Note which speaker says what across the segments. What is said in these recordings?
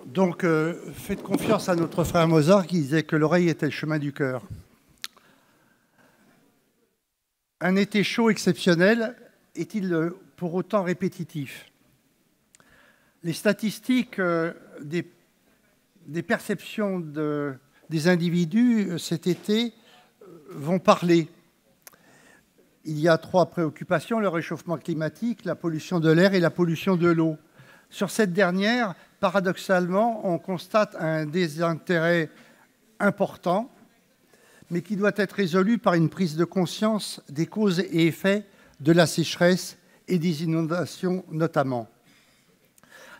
Speaker 1: Donc, faites confiance à notre frère Mozart qui disait que l'oreille était le chemin du cœur. Un été chaud exceptionnel est-il pour autant répétitif? Les statistiques des perceptions des individus cet été vont parler. Il y a 3 préoccupations, le réchauffement climatique, la pollution de l'air et la pollution de l'eau. Sur cette dernière, paradoxalement, on constate un désintérêt important, mais qui doit être résolu par une prise de conscience des causes et effets de la sécheresse et des inondations notamment.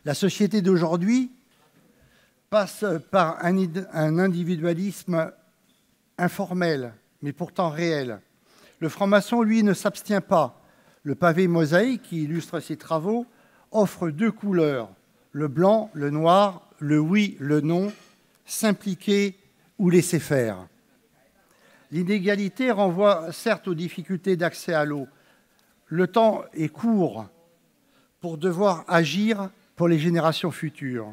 Speaker 1: La société d'aujourd'hui passe par un individualisme informel, mais pourtant réel. Le franc-maçon, lui, ne s'abstient pas. Le pavé mosaïque, qui illustre ses travaux, offre 2 couleurs, le blanc, le noir, le oui, le non, s'impliquer ou laisser faire. L'inégalité renvoie certes aux difficultés d'accès à l'eau. Le temps est court pour devoir agir pour les générations futures.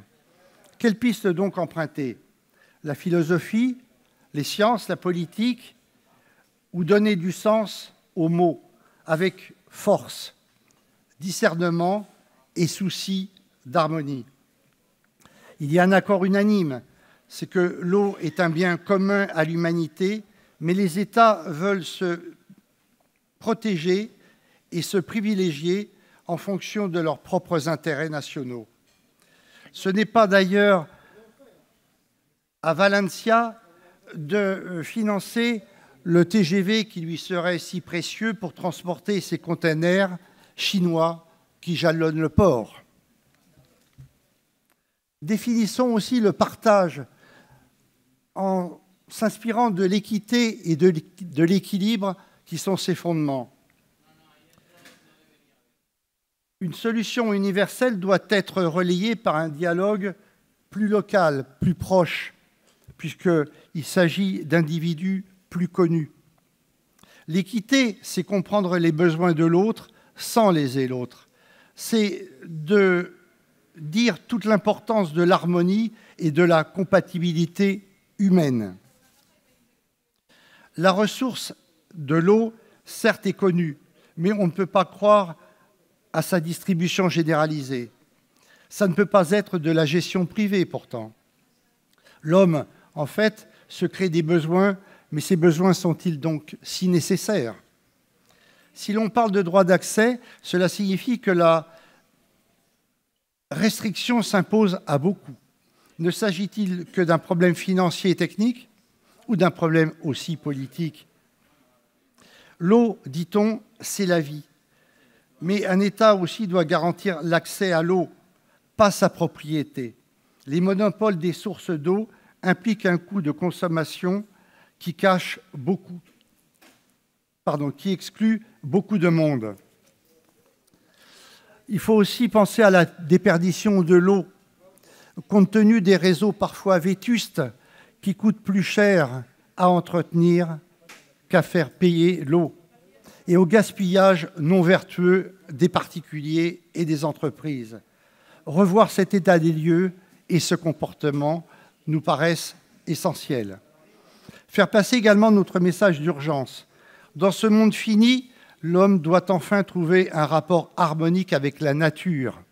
Speaker 1: Quelle piste donc emprunter? La philosophie, les sciences, la politique, ou donner du sens aux mots avec force, discernement et souci d'harmonie? Il y a un accord unanime, c'est que l'eau est un bien commun à l'humanité, mais les États veulent se protéger et se privilégier en fonction de leurs propres intérêts nationaux. Ce n'est pas d'ailleurs à Valencia de financer le TGV qui lui serait si précieux pour transporter ces containers chinois qui jalonnent le port. Définissons aussi le partage en s'inspirant de l'équité et de l'équilibre qui sont ses fondements. Une solution universelle doit être relayée par un dialogue plus local, plus proche, puisqu'il s'agit d'individus plus connus. L'équité, c'est comprendre les besoins de l'autre sans léser l'autre. C'est de dire toute l'importance de l'harmonie et de la compatibilité humaine. La ressource de l'eau, certes, est connue, mais on ne peut pas croire à sa distribution généralisée. Ça ne peut pas être de la gestion privée, pourtant. L'homme, en fait, se crée des besoins, mais ces besoins sont-ils donc si nécessaires? Si l'on parle de droit d'accès, cela signifie que la restriction s'impose à beaucoup. Ne s'agit-il que d'un problème financier et technique ou d'un problème aussi politique? L'eau, dit-on, c'est la vie. Mais un État aussi doit garantir l'accès à l'eau, pas sa propriété. Les monopoles des sources d'eau impliquent un coût de consommation qui exclut beaucoup de monde. Il faut aussi penser à la déperdition de l'eau, compte tenu des réseaux parfois vétustes qui coûtent plus cher à entretenir qu'à faire payer l'eau, et au gaspillage non vertueux des particuliers et des entreprises. Revoir cet état des lieux et ce comportement nous paraissent essentiels. Faire passer également notre message d'urgence. Dans ce monde fini, l'homme doit enfin trouver un rapport harmonique avec la nature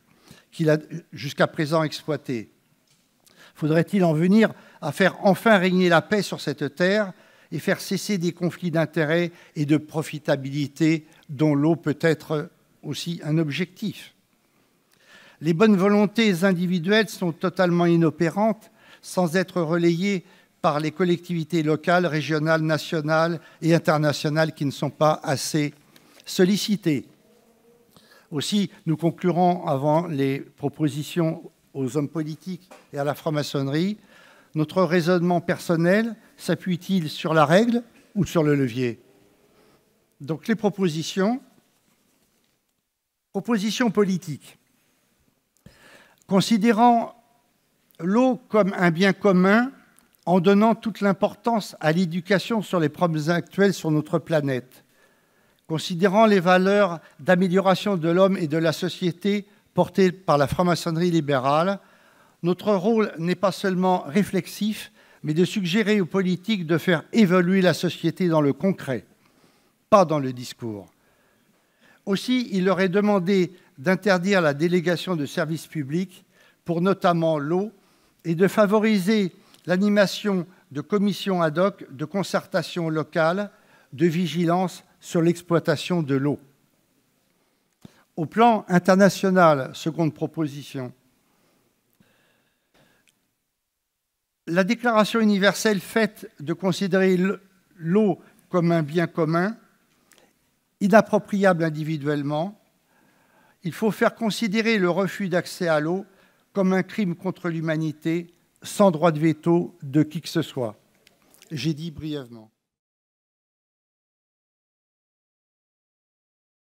Speaker 1: qu'il a jusqu'à présent exploitée. Faudrait-il en venir à faire enfin régner la paix sur cette terre et faire cesser des conflits d'intérêts et de profitabilité dont l'eau peut être aussi un objectif? Les bonnes volontés individuelles sont totalement inopérantes sans être relayées par les collectivités locales, régionales, nationales et internationales qui ne sont pas assez sollicitées. Aussi, nous conclurons avant les propositions aux hommes politiques et à la franc-maçonnerie. Notre raisonnement personnel s'appuie-t-il sur la règle ou sur le levier? Donc les propositions politiques. Considérant l'eau comme un bien commun, en donnant toute l'importance à l'éducation sur les problèmes actuels sur notre planète, considérant les valeurs d'amélioration de l'homme et de la société portées par la franc-maçonnerie libérale, Notre rôle n'est pas seulement réflexif, mais de suggérer aux politiques de faire évoluer la société dans le concret, pas dans le discours. Aussi, il leur est demandé d'interdire la délégation de services publics pour notamment l'eau et de favoriser l'animation de commissions ad hoc de concertation locale, de vigilance sur l'exploitation de l'eau. Au plan international, seconde proposition, la Déclaration universelle faite de considérer l'eau comme un bien commun, inappropriable individuellement. Il faut faire considérer le refus d'accès à l'eau comme un crime contre l'humanité, sans droit de veto de qui que ce soit. J'ai dit brièvement.